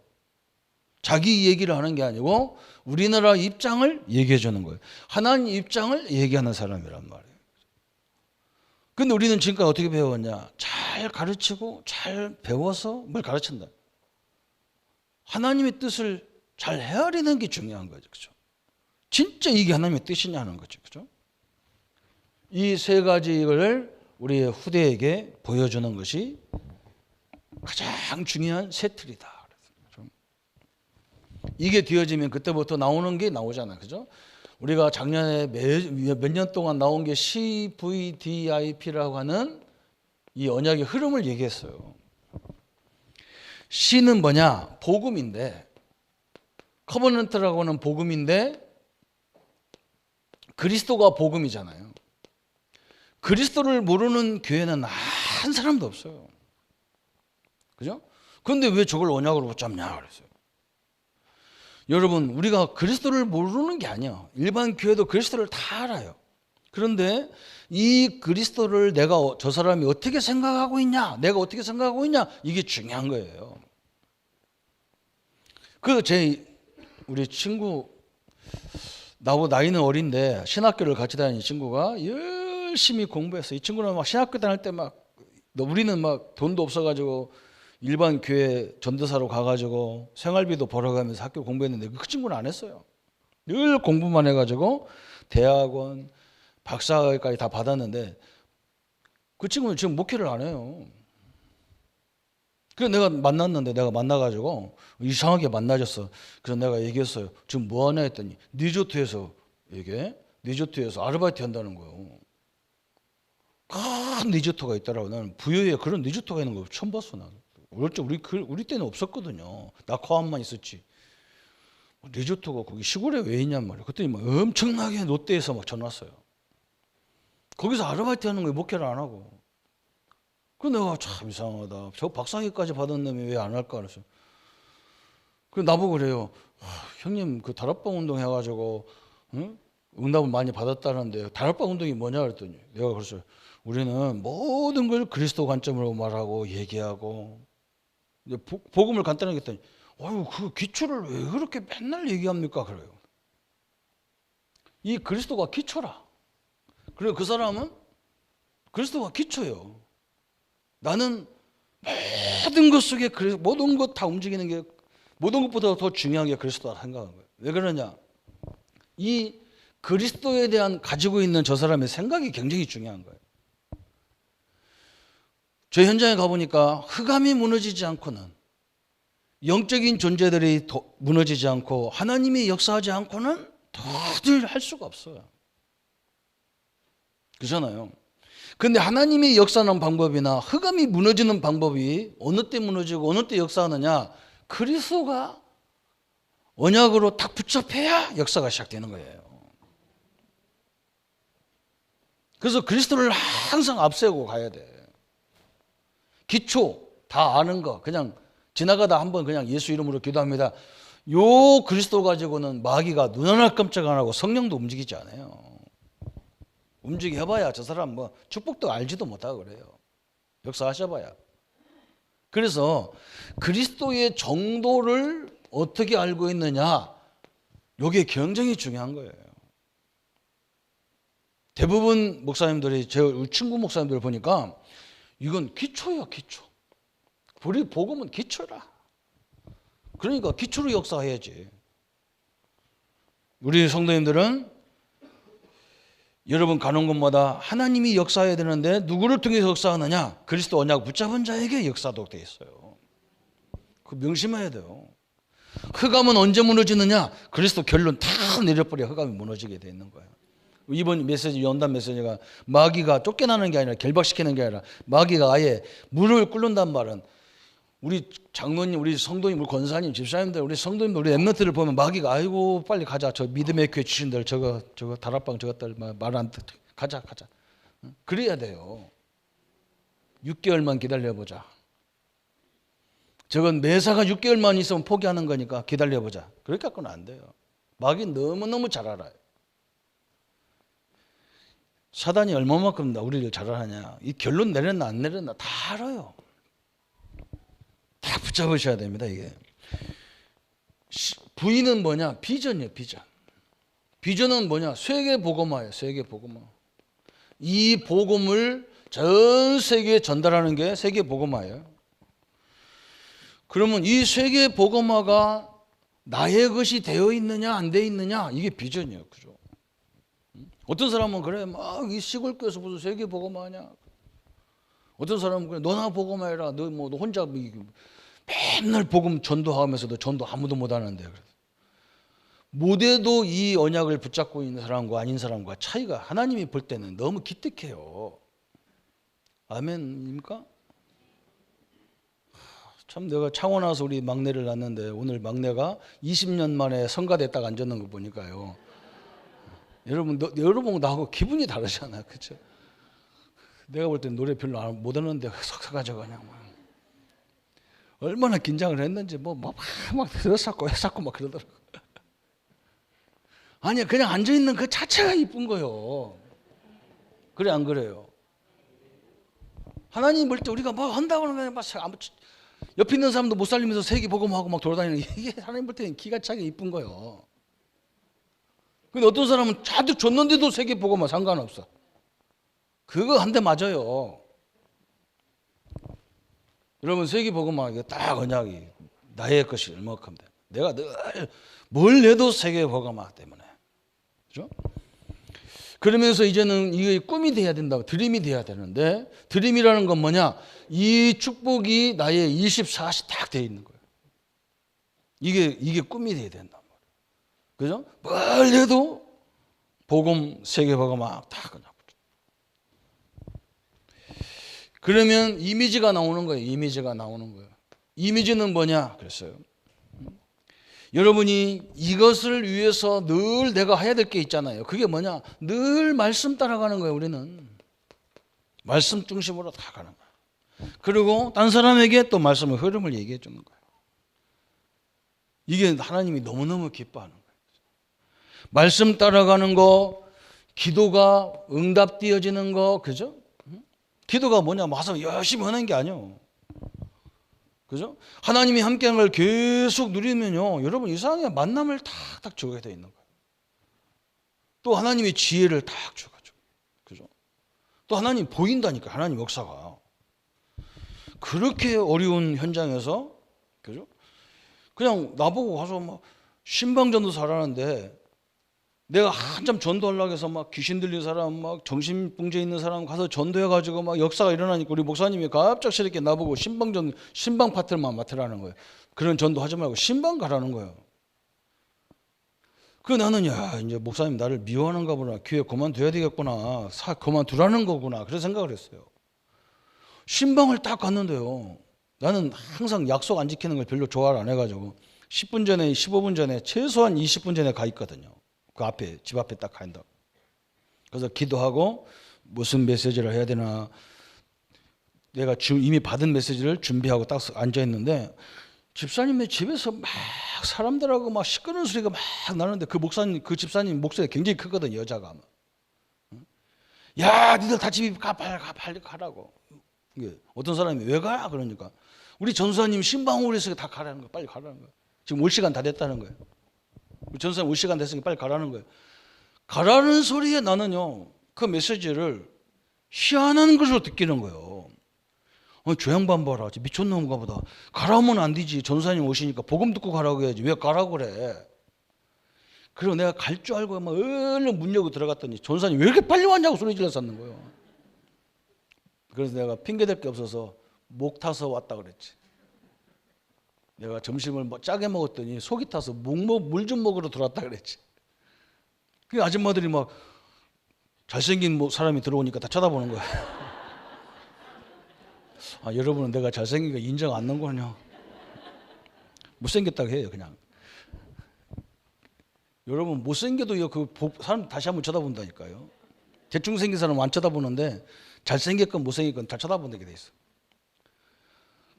자기 얘기를 하는 게 아니고 우리나라 입장을 얘기해 주는 거예요. 하나님 입장을 얘기하는 사람이란 말이에요. 근데 우리는 지금까지 어떻게 배웠냐? 잘 가르치고 잘 배워서 뭘 가르친다. 하나님의 뜻을 잘 헤아리는 게 중요한 거죠. 그죠? 진짜 이게 하나님의 뜻이냐 하는 거죠. 그죠? 이 세 가지를 우리의 후대에게 보여주는 것이 가장 중요한 세틀이다. 이게 되어지면 그때부터 나오는 게 나오잖아. 그죠? 우리가 작년에 몇 년 동안 나온 게 CVDIP라고 하는 이 언약의 흐름을 얘기했어요. C는 뭐냐? 복음인데 커버넌트라고는 복음인데 그리스도가 복음이잖아요. 그리스도를 모르는 교회는 한 사람도 없어요. 그죠? 그런데 왜 저걸 언약으로 붙잡냐 그랬어요. 여러분, 우리가 그리스도를 모르는 게 아니야. 일반 교회도 그리스도를 다 알아요. 그런데 이 그리스도를 내가 저 사람이 어떻게 생각하고 있냐, 내가 어떻게 생각하고 있냐, 이게 중요한 거예요. 우리 친구, 나보다 나이는 어린데 신학교를 같이 다니는 친구가 열심히 공부했어. 이 친구는 막 신학교 다닐 때 우리는 막 돈도 없어가지고 일반 교회 전도사로 가가지고 생활비도 벌어가면서 학교 공부했는데 그 친구는 안 했어요. 늘 공부만 해가지고 대학원, 박사까지 다 받았는데 그 친구는 지금 목회를 안 해요. 그래서 내가 만나가지고 이상하게 만나졌어. 그래서 내가 얘기했어요. 지금 뭐 하냐 했더니 리조트에서 아르바이트 한다는 거예요. 큰 리조트가 있더라고. 나는 부여에 그런 리조트가 있는 거 처음 봤어. 나는. 우리 때는 없었거든요. 낙화암만 있었지. 리조트가 거기 시골에 왜 있냔 말이야. 그랬더니 막 엄청나게 롯데에서 막 전화 왔어요. 거기서 아르바이트 하는 거에 목회를 안 하고. 그 내가 참 이상하다. 저 박사학위까지 받은 놈이 왜 안 할까 그랬어요. 그 나보고 그래요. 형님 그 다락방 운동 해가지고 응답을 많이 받았다는데 다락방 운동이 뭐냐 그랬더니 내가 그랬어요. 우리는 모든 걸 그리스도 관점으로 말하고 얘기하고 복음을 간단하게 했더니 그 기초를 왜 그렇게 맨날 얘기합니까 그래요. 이 그리스도가 기초라. 그리고 그 사람은 그리스도가 기초예요. 나는 모든 것 속에 모든 것 다 움직이는 게 모든 것보다 더 중요한 게 그리스도다 생각한 거예요. 왜 그러냐? 이 그리스도에 대한 가지고 있는 저 사람의 생각이 굉장히 중요한 거예요. 저 현장에 가보니까 흑암이 무너지지 않고는 영적인 존재들이 무너지지 않고 하나님이 역사하지 않고는 도저히 할 수가 없어요. 그렇잖아요. 그런데 하나님이 역사하는 방법이나 흑암이 무너지는 방법이 어느 때 무너지고 어느 때 역사하느냐, 그리스도가 언약으로 딱 붙잡혀야 역사가 시작되는 거예요. 그래서 그리스도를 항상 앞세우고 가야 돼. 기초 다 아는 거 그냥 지나가다 한번 그냥 예수 이름으로 기도합니다. 요 그리스도 가지고는 마귀가 눈 하나 깜짝 안 하고 성령도 움직이지 않아요. 움직여 봐야 저 사람 뭐 축복도 알지도 못하고 그래요. 역사하셔봐야. 그래서 그리스도의 정도를 어떻게 알고 있느냐, 이게 굉장히 중요한 거예요. 대부분 목사님들이 제 친구 목사님들 보니까 이건 기초야, 기초. 우리 복음은 기초라. 그러니까 기초로 역사해야지. 우리 성도님들은 여러분 가는 곳마다 하나님이 역사해야 되는데 누구를 통해서 역사하느냐? 그리스도 언약 붙잡은 자에게 역사도 돼 있어요. 그 명심해야 돼요. 흑암은 언제 무너지느냐? 그리스도 결론 다 내려버려 흑암이 무너지게 돼 있는 거예요. 이번 메시지, 연단 메시지가 마귀가 쫓겨나는 게 아니라 결박시키는 게 아니라 마귀가 아예 무릎을 꿇는단 말은 우리 장로님, 우리 성도님, 우리 권사님, 집사님들, 우리 성도님들, 우리 엠너트를 보면 마귀가 아이고 빨리 가자. 저 믿음의 교회 주신들 저거 다락방 저것들 말 안 듣. 가자. 그래야 돼요. 6개월만 기다려보자. 저건 매사가 6개월만 있으면 포기하는 거니까 기다려보자. 그렇게 갖고는 안 돼요. 마귀 너무너무 잘 알아요. 사단이 얼마만큼 우리를 잘 알아냐. 이 결론 내렸나 안 내렸나 다 알아요. 다 붙잡으셔야 됩니다. 이게 V는 뭐냐? 비전이에요. 비전. 비전은 뭐냐? 세계 복음화예요. 세계 복음화. 이 복음을 전 세계에 전달하는 게 세계 복음화예요. 그러면 이 세계 복음화가 나의 것이 되어 있느냐 안 되어 있느냐, 이게 비전이에요. 그죠? 어떤 사람은 그래 막 이 시골 교회에서 무슨 세계 복음화냐. 어떤 사람은 그래 너나 복음화해라. 너 혼자 맨날 복음 전도하면서도 전도 아무도 못 하는데. 못해도 이 언약을 붙잡고 있는 사람과 아닌 사람과 차이가 하나님이 볼 때는 너무 기특해요. 아멘입니까? 참 내가 창원 와서 우리 막내를 낳았는데 오늘 막내가 20년 만에 성가대 딱 앉았는 거 보니까요. 여러분 나하고 기분이 다르잖아요. 그렇죠? 내가 볼 땐 노래 별로 못 하는데 석석하죠 그냥 막. 얼마나 긴장을 했는지 막 들었었고 했었고 막 그러더라고. 아니 그냥 앉아 있는 그 자체가 이쁜 거요. 그래 안 그래요? 하나님 볼 때 우리가 뭐 한다고 하면 막 옆에 있는 사람도 못 살리면서 세계 복음하고 막 돌아다니는 이게 하나님 볼 때는 기가 차게 이쁜 거요. 근데 어떤 사람은 잔뜩 줬는데도 세계 복음만 상관없어. 그거 한 대 맞아요. 여러분 세계 복음만 이거 딱 언약이 나의 것이 얼마큼 돼. 내가 늘 뭘 내도 세계 복음화 때문에. 그죠? 그러면서 이제는 이게 꿈이 돼야 된다고, 드림이 돼야 되는데, 드림이라는 건 뭐냐? 이 축복이 나의 24시 딱 돼 있는 거예요. 이게 꿈이 돼야 된단 말이에요. 그죠? 뭘 해도 복음, 세계화가 막 다 그냥. 그러면 이미지가 나오는 거예요. 이미지가 나오는 거예요. 이미지는 뭐냐? 그랬어요. 여러분이 이것을 위해서 늘 내가 해야 될 게 있잖아요. 그게 뭐냐? 늘 말씀 따라가는 거예요. 우리는 말씀 중심으로 다 가는 거예요. 그리고 딴 사람에게 또 말씀의 흐름을 얘기해 주는 거예요. 이게 하나님이 너무너무 기뻐하는 거예요. 말씀 따라가는 거, 기도가 응답되어지는 거, 그죠? 기도가 뭐냐? 와서 열심히 하는 게 아니에요. 그죠? 하나님이 함께하는 걸 계속 누리면요, 여러분 이상하게 만남을 탁탁 주게 돼 있는 거예요. 또 하나님의 지혜를 탁 주가지고, 그죠? 또 하나님 보인다니까, 하나님 역사가. 그렇게 어려운 현장에서, 그죠? 그냥 나보고 가서 막 신방전도 잘하는데, 내가 한참 전도하려고 해서 막 귀신 들린 사람, 막 정신붕괴 있는 사람 가서 전도해가지고 막 역사가 일어나니까 우리 목사님이 갑작스럽게 나보고 신방 파트만 맡으라는 거예요. 그런 전도 하지 말고 신방 가라는 거예요. 그 나는 이제 목사님 나를 미워하는가 보나, 교회 그만둬야 되겠구나, 그만두라는 거구나, 그런 생각을 했어요. 신방을 딱 갔는데요, 나는 항상 약속 안 지키는 걸 별로 좋아를 안 해가지고 10분 전에 15분 전에 최소한 20분 전에 가 있거든요. 그 앞에, 집 앞에 딱 간다. 그래서 기도하고 무슨 메시지를 해야 되나, 내가 이미 받은 메시지를 준비하고 딱 앉아 있는데, 집사님의 집에서 막 사람들하고 막 시끄러운 소리가 막 나는데, 그 집사님 목소리가 굉장히 크거든, 여자가. 야, 니들 다 집에 가, 빨리 가라고. 어떤 사람이 왜 가? 그러니까 우리 전사님 신방으로 해서 다 가라는 거야. 빨리 가라는 거야. 지금 올 시간 다 됐다는 거예요. 전사님 올 시간 됐으니까 빨리 가라는 거예요. 가라는 소리에 나는요, 그 메시지를 희한한 것으로 느끼는 거예요. 저 양반 봐라, 미쳤나본가 보다. 가라면 안 되지. 전사님 오시니까 복음 듣고 가라고 해야지. 왜 가라고 그래? 그리고 내가 갈 줄 알고 막 얼른 문 열고 들어갔더니 전사님 왜 이렇게 빨리 왔냐고 소리 질렀었는 거예요. 그래서 내가 핑계댈 게 없어서 목 타서 왔다 그랬지. 내가 점심을 짜게 먹었더니 속이 타서 물 좀 먹으러 들어왔다 그랬지. 그 아줌마들이 막 잘생긴 사람이 들어오니까 다 쳐다보는 거야. 아, 여러분은 내가 잘생긴 거 인정 안 하는군요. 못생겼다고 해요, 그냥. 여러분 못생겨도 그 사람 다시 한번 쳐다본다니까요. 대충 생긴 사람은 안 쳐다보는데 잘생겼건 못생겼건 다 쳐다본다게 돼 있어.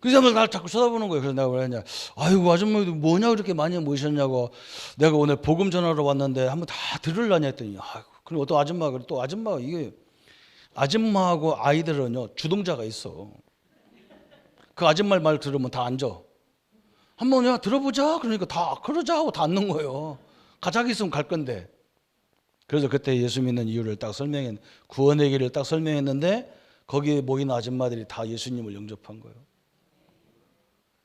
그 사람들 날 자꾸 쳐다보는 거예요. 그래서 내가 그랬냐, 아이고 아줌마도 뭐냐 그렇게 많이 모이셨냐고. 내가 오늘 복음 전하러 왔는데 한번 다 들으려냐 했더니, 아이고. 그럼 어떤 아줌마가, 또 아줌마가, 이게 아줌마하고 아이들은요 주동자가 있어. 그 아줌마 말 들으면 다 앉아. 한번 야 들어보자 그러니까 다 그러자 하고 다 앉는 거예요. 가자기 있으면 갈 건데. 그래서 그때 예수 믿는 이유를 딱 구원의 길을 딱 설명했는데, 거기에 모인 아줌마들이 다 예수님을 영접한 거예요.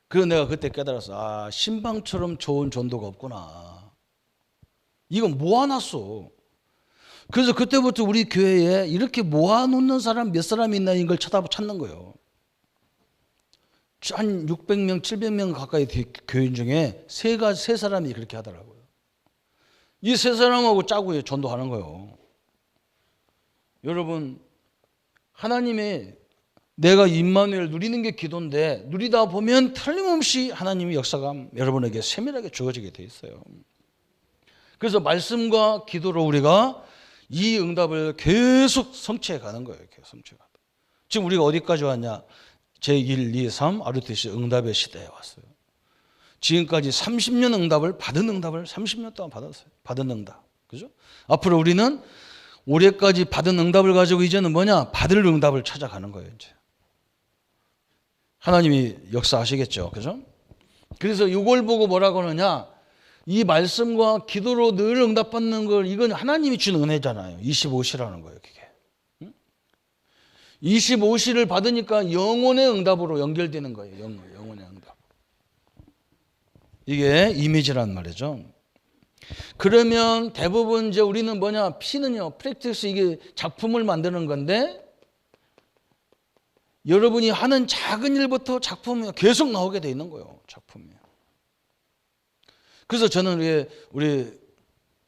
그래서 내가 그때 깨달았어. 아, 신방처럼 좋은 전도가 없구나. 이건 모아놨어. 그래서 그때부터 우리 교회에 이렇게 모아놓는 사람 몇 사람이 있나 이걸 찾는 거예요. 한 600명, 700명 가까이 교인 중에 세 사람이 그렇게 하더라고요. 이 세 사람하고 짜고 전도하는 거예요. 여러분, 하나님의 내가 임마누엘 누리는 게 기도인데 누리다 보면 틀림없이 하나님의 역사가 여러분에게 세밀하게 주어지게 돼 있어요. 그래서 말씀과 기도로 우리가 이 응답을 계속 성취해 가는 거예요. 계속 성취해 가는. 지금 우리가 어디까지 왔냐? 제1, 2, 3 아르테시 응답의 시대에 왔어요. 지금까지 30년 응답을 받은 응답을 30년 동안 받았어요. 받은 응답. 그죠? 앞으로 우리는 올해까지 받은 응답을 가지고 이제는 뭐냐? 받을 응답을 찾아가는 거예요, 이제. 하나님이 역사하시겠죠. 그죠? 그래서 이걸 보고 뭐라고 하느냐? 이 말씀과 기도로 늘 응답받는 걸 이건 하나님이 준 은혜잖아요. 25시라는 거예요, 그게. 25시를 받으니까 영혼의 응답으로 연결되는 거예요. 영혼의 응답. 이게 이미지란 말이죠. 그러면 대부분 이제 우리는 뭐냐? P는요, 프랙티스, 이게 작품을 만드는 건데 여러분이 하는 작은 일부터 작품이 계속 나오게 돼 있는 거예요. 작품이. 그래서 저는 우리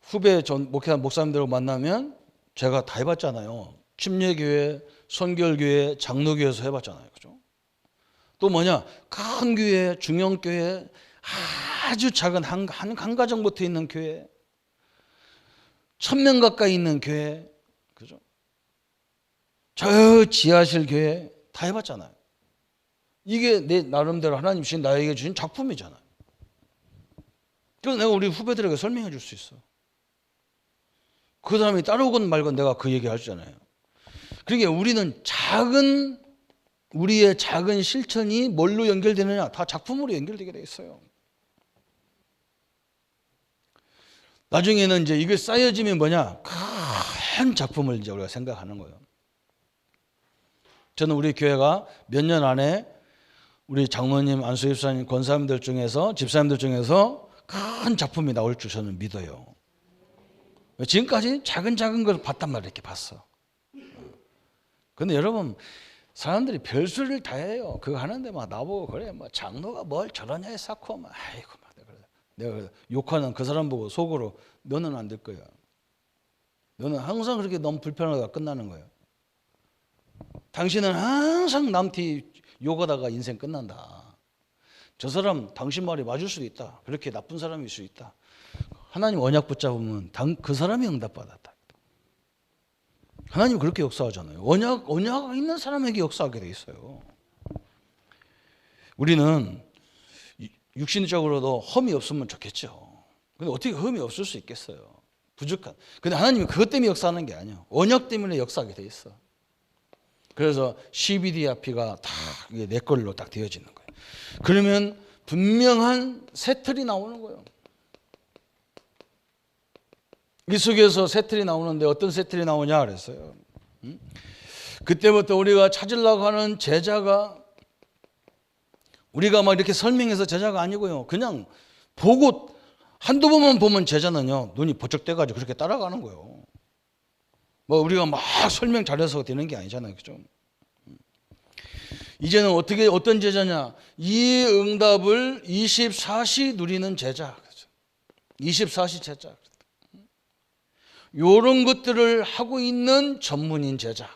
후배 전 목회자 목사님들을 만나면 제가 다 해봤잖아요. 침례교회, 선결교회, 장로교회에서 해봤잖아요. 그죠? 또 뭐냐? 큰 교회, 중형교회, 아주 작은 한 가정부터 있는 교회, 1000명 가까이 있는 교회, 그죠? 저 지하실 교회 다 해봤잖아요. 이게 내 나름대로 하나님 주신 나에게 주신 작품이잖아요. 그래서 내가 우리 후배들에게 설명해 줄 수 있어. 그 사람이 따라오건 말건 내가 그 얘기 할 수 있잖아요. 그러니까 우리의 작은 실천이 뭘로 연결되느냐? 다 작품으로 연결되게 돼 있어요. 나중에는 이제 이게 쌓여지면 뭐냐? 큰 작품을 이제 우리가 생각하는 거예요. 저는 우리 교회가 몇 년 안에 우리 장로님, 안수 집사님, 권사님들 중에서, 집사님들 중에서 큰 작품이 나올 줄 저는 믿어요. 지금까지 작은 걸 봤단 말이에요. 이렇게 봤어. 근데 여러분, 사람들이 별소리를 다 해요. 그거 하는데 막 나보고 그래, 뭐 장로가 뭘 저러냐 해서 막 아이고 막 내가 욕하는 그 사람 보고 속으로 너는 안 될 거야. 너는 항상 그렇게 너무 불편하다가 끝나는 거예요. 당신은 항상 남티 욕하다가 인생 끝난다. 저 사람 당신 말이 맞을 수도 있다. 그렇게 나쁜 사람일 수 있다. 하나님 언약 붙잡으면 그 사람이 응답받았다. 하나님 그렇게 역사하잖아요. 언약 있는 사람에게 역사하게 돼 있어요. 우리는 육신적으로도 험이 없으면 좋겠죠. 근데 어떻게 험이 없을 수 있겠어요? 부족한. 근데 하나님이 그것 때문에 역사하는 게 아니에요. 언약 때문에 역사하게 돼 있어. 그래서 CBDRP가 다 내 걸로 딱 되어지는 거예요. 그러면 분명한 새 틀이 나오는 거예요. 이 속에서 새 틀이 나오는데 어떤 새 틀이 나오냐 그랬어요. 그때부터 우리가 찾으려고 하는 제자가 우리가 막 이렇게 설명해서 제자가 아니고요. 그냥 보고 한두 번만 보면 제자는요. 눈이 번쩍 떼가지고 그렇게 따라가는 거예요. 뭐 우리가 막 설명 잘해서 되는 게 아니잖아요. 그죠? 이제는 어떤 제자냐? 이 응답을 24시 누리는 제자. 24시 제자. 이런 것들을 하고 있는 전문인 제자.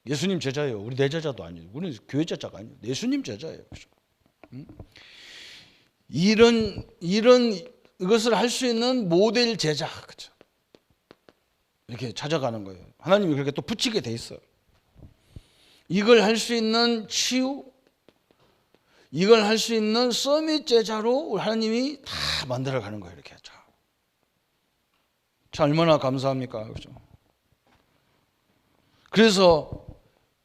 예수님 제자예요. 우리 내 제자도 아니에요. 우리는 교회 제자가 아니에요. 예수님 제자예요. 이런 이것을 할 수 있는 모델 제자. 그렇죠? 이렇게 찾아가는 거예요. 하나님이 그렇게 또 붙이게 돼 있어요. 이걸 할 수 있는 치유, 이걸 할 수 있는 서밋 제자로 하나님이 다 만들어가는 거예요. 이렇게. 자, 얼마나 감사합니까? 그렇죠? 그래서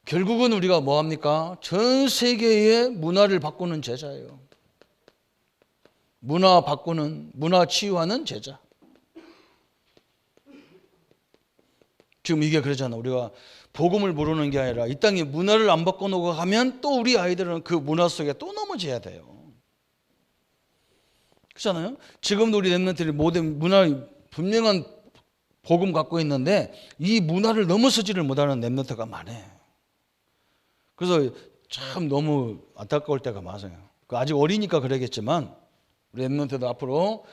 결국은 우리가 뭐 합니까? 전 세계의 문화를 바꾸는 제자예요. 문화 치유하는 제자. 지금 이게 그러잖아. 우리가 복음을 모르는 게 아니라 이 땅에 문화를 안 바꿔놓고 가면 또 우리 아이들은 그 문화 속에 또 넘어져야 돼요. 그렇잖아요? 지금도 우리 랩런트들이 모든 문화 분명한 복음 갖고 있는데 이 문화를 넘어서지를 못하는 랩런트가 많아요. 그래서 참 너무 안타까울 때가 많아요. 아직 어리니까 그러겠지만 랩런트도 앞으로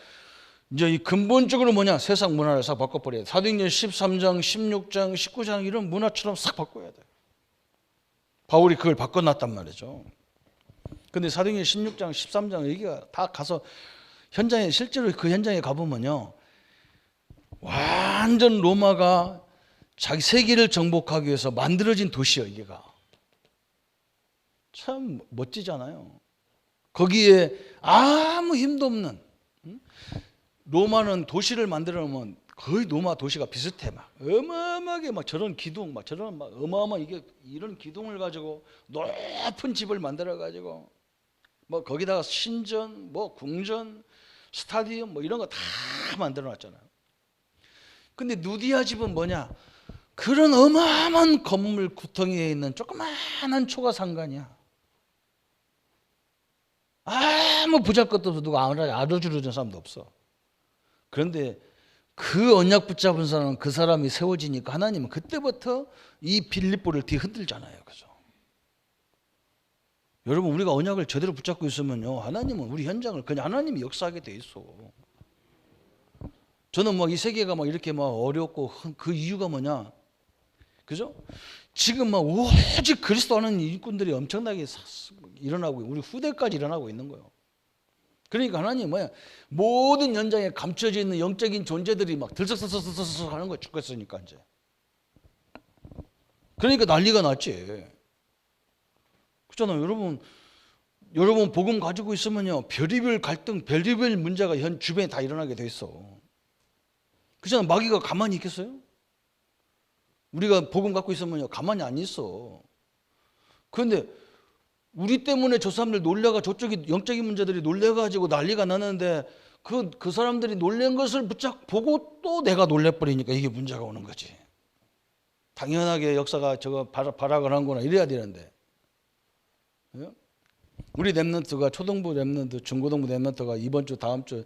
이제 이 근본적으로 뭐냐? 세상 문화를 싹 바꿔버려야 돼. 사도행전 13장, 16장, 19장 이런 문화처럼 싹 바꿔야 돼. 바울이 그걸 바꿔놨단 말이죠. 근데 사도행전 16장, 13장 여기가 다 가서 현장에 실제로 그 현장에 가보면요. 완전 로마가 자기 세계를 정복하기 위해서 만들어진 도시예요, 이게가. 참 멋지잖아요. 거기에 아무 힘도 없는, 로마는 도시를 만들어 놓으면 거의 로마 도시가 비슷해. 막 어마어마하게 막 저런 기둥, 막 저런 막 어마어마한 이게 이런 기둥을 가지고 높은 집을 만들어 가지고 뭐 거기다가 신전, 뭐 궁전, 스타디움 뭐 이런 거 다 만들어 놨잖아요. 근데 누디아 집은 뭐냐? 그런 어마어마한 건물 구덩이에 있는 조그마한 초가상간이야. 아무 부잣것도 없어. 누가 알아주는 사람도 없어. 그런데 그 언약 붙잡은 사람은 그 사람이 세워지니까 하나님은 그때부터 이 빌립보를 뒤흔들잖아요. 그죠? 여러분, 우리가 언약을 제대로 붙잡고 있으면요, 하나님은 우리 현장을 그냥 하나님이 역사하게 돼 있어. 저는 막 이 세계가 막 이렇게 막 어렵고 그 이유가 뭐냐? 그죠? 지금 막 오직 그리스도 하는 일꾼들이 엄청나게 일어나고 우리 후대까지 일어나고 있는 거예요. 그러니까 하나님 뭐야? 모든 현장에 감춰져 있는 영적인 존재들이 막 들썩들썩들썩 하는 거야. 죽겠으니까 이제. 그러니까 난리가 났지. 그렇잖아요. 여러분 복음 가지고 있으면요, 별의별 갈등, 별의별 문제가 현 주변에 다 일어나게 돼 있어. 그렇잖아요. 마귀가 가만히 있겠어요? 우리가 복음 갖고 있으면요, 가만히 안 있어. 그런데 우리 때문에 저 사람들 놀래가, 저쪽이 영적인 문제들이 놀래가지고 난리가 나는데 그 사람들이 놀란 것을 보고 또 내가 놀래버리니까 이게 문제가 오는 거지. 당연하게 역사가 저거 발악을 한거나 이래야 되는데. 우리 랩런트가 초등부 랩런트, 중고등부 랩런트가 이번 주, 다음 주,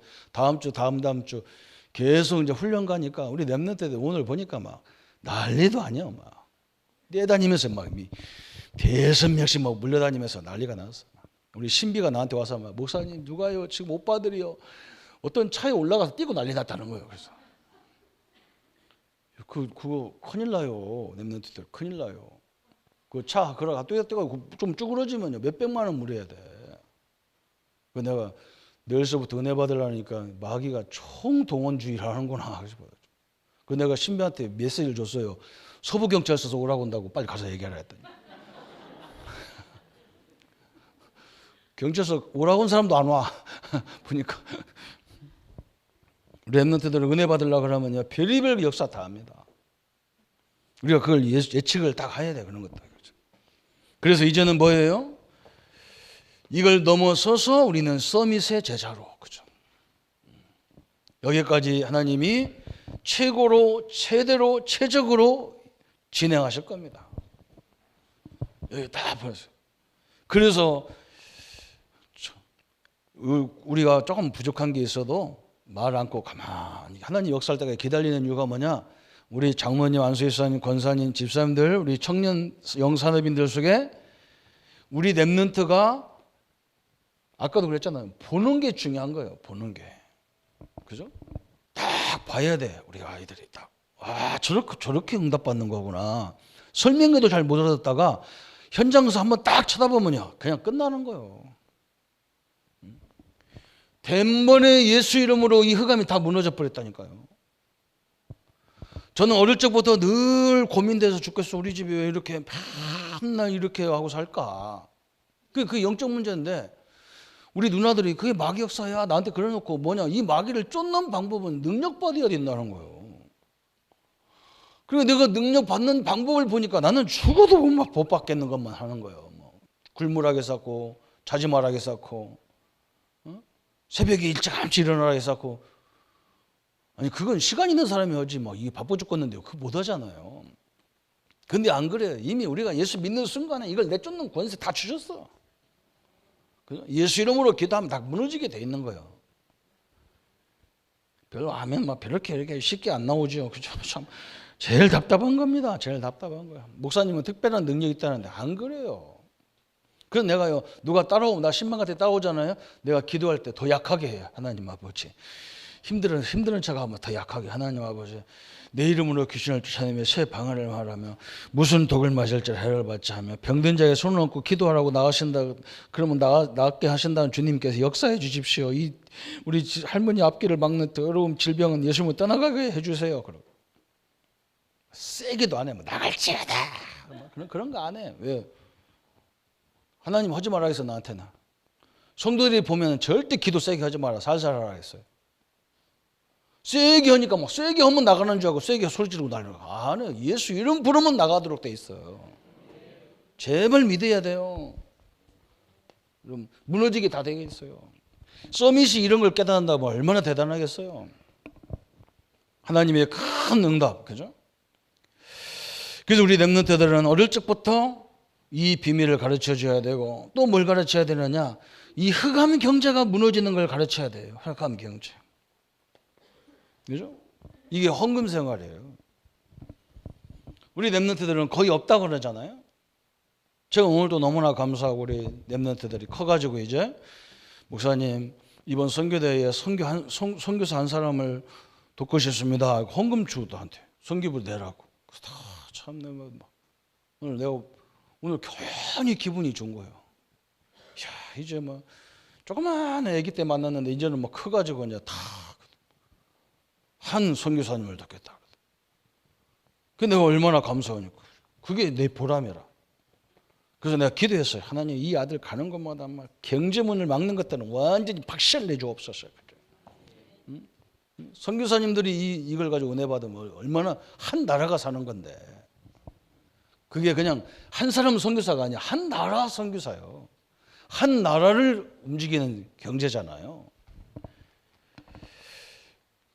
다음 주 계속 이제 훈련 가니까 우리 랩런트들 오늘 보니까 막 난리도 아니야. 막 뛰어다니면서 막 대여섯 명씩 막 물려다니면서 난리가 났어. 우리 신비가 나한테 와서 막, 목사님 누가요? 지금 오빠들이요, 어떤 차에 올라가서 뛰고 난리 났다는 거예요. 그래서 그거 큰일 나요. 랩런트들 큰일 나요. 그 차 걸어가 뛰어가고 좀 쭈그러지면요, 몇백만 원 물어야 돼. 그 내가 내일서부터 은혜 받으려니까 마귀가 총동원주의를 하는구나. 그 내가 신비한테 메시지를 줬어요. 서부경찰서에서 오라고 한다고 빨리 가서 얘기하라 했더니. 경찰서 오라고 온 사람도 안 와. 보니까. 랩런트들은 은혜 받으려고 그러면요, 별의별 역사 다 합니다. 우리가 그걸 예측을 딱 해야 돼, 그런 것들. 그래서 이제는 뭐예요? 이걸 넘어서서 우리는 서밋의 제자로, 그죠? 여기까지 하나님이 최고로, 최대로, 최적으로 진행하실 겁니다. 여기 다 보였어요. 그래서 우리가 조금 부족한 게 있어도 말 않고 가만히 하나님 역사할 때까지 기다리는 이유가 뭐냐? 우리 장모님, 안수회사님, 권사님, 집사님들, 우리 청년 영산업인들 속에 우리 랩런트가 아까도 그랬잖아요. 보는 게 중요한 거예요. 보는 게. 그죠? 딱 봐야 돼. 우리 아이들이 딱. 와, 저렇게 응답받는 거구나. 설명회도 잘 못 알아듣다가 현장에서 한번 딱 쳐다보면요, 그냥 끝나는 거예요. 단번에 예수 이름으로 이 흑암이 다 무너져 버렸다니까요. 저는 어릴 적부터 늘 고민돼서 죽겠어. 우리 집이 왜 이렇게 맨날 이렇게 하고 살까? 그 영적 문제인데, 우리 누나들이 그게 마귀 역사야 나한테 그래놓고 뭐냐, 이 마귀를 쫓는 방법은 능력 받아야 된다는 거예요. 그리고 내가 능력 받는 방법을 보니까 나는 죽어도 못 받겠는 것만 하는 거예요. 뭐 굴물하게 쌓고, 자지 말하게 쌓고, 새벽에 일찌감치 일어나게 쌓고. 아니 그건 시간 있는 사람이 하지, 뭐 이게 바빠 죽겠는데 그거 못 하잖아요. 근데 안 그래요. 이미 우리가 예수 믿는 순간에 이걸 내쫓는 권세 다 주셨어. 예수 이름으로 기도하면 다 무너지게 돼 있는 거예요. 별로 하면 막 이렇게 쉽게 안 나오죠. 그죠? 참 제일 답답한 겁니다. 제일 답답한 거야. 목사님은 특별한 능력이 있다는데 안 그래요. 그래서 내가요, 누가 따라오면, 나 신방한테 따라오잖아요. 내가 기도할 때 더 약하게 해요. 하나님 아버지, 힘드는 척하면 더 약하게 하나님 아버지 내 이름으로 귀신을 쫓아내며 새 방언을 말하며 무슨 독을 마실지 해를 받지 하며 병든 자에게 손을 얹고 기도하라고 나가신다. 그러면 낫게 하신다는 주님께서 역사해 주십시오. 우리 할머니 앞길을 막는 더러운 질병은 예수님을 떠나가게 해주세요. 그러고 세게도 안 해. 나갈지어다. 그런 거 안 해. 왜? 하나님 하지 말라 했어 나한테는. 성도들이 보면 절대 기도 세게 하지 마라. 살살 하라 했어요. 세게 하니까 막 세게 하면 나가는 줄 알고 세게 소리 지르고 달려가. 안 해. 예수 이름 부르면 나가도록 돼 있어요. 제발 믿어야 돼요. 그럼 무너지게 다 되게 있어요. 서밋이 이런 걸 깨닫는다면 얼마나 대단하겠어요. 하나님의 큰 응답, 그죠? 그래서 우리 렘넌트들은 어릴 적부터 이 비밀을 가르쳐 줘야 되고 또 뭘 가르쳐야 되느냐? 이 흑암 경제가 무너지는 걸 가르쳐야 돼요. 흑암 경제. 그죠? 이게 헌금 생활이에요. 우리 렘넌트들은 거의 없다고 그러잖아요. 제가 오늘도 너무나 감사하고 우리 렘넌트들이 커가지고 이제 목사님 이번 선교대회에 선교사 한 사람을 돕고 싶습니다. 헌금 주도 한테 선교부 내라고. 참 내가 오늘 괜히 기분이 좋은 거예요. 야 이제 뭐 조그만 애기 때 만났는데 이제는 뭐 커가지고 이제 다 한 선교사님을 돕겠다. 그 내가 얼마나 감사하니까. 그게 내 보람이라. 그래서 내가 기도했어요. 하나님 이 아들 가는 것마다 막 경제문을 막는 것들은 완전히 박살 내주옵소서. 선교사님들이 이걸 가지고 은혜 받으면 얼마나 한 나라가 사는 건데. 그게 그냥 한 사람 선교사가 아니야. 한 나라 선교사예요. 한 나라를 움직이는 경제잖아요.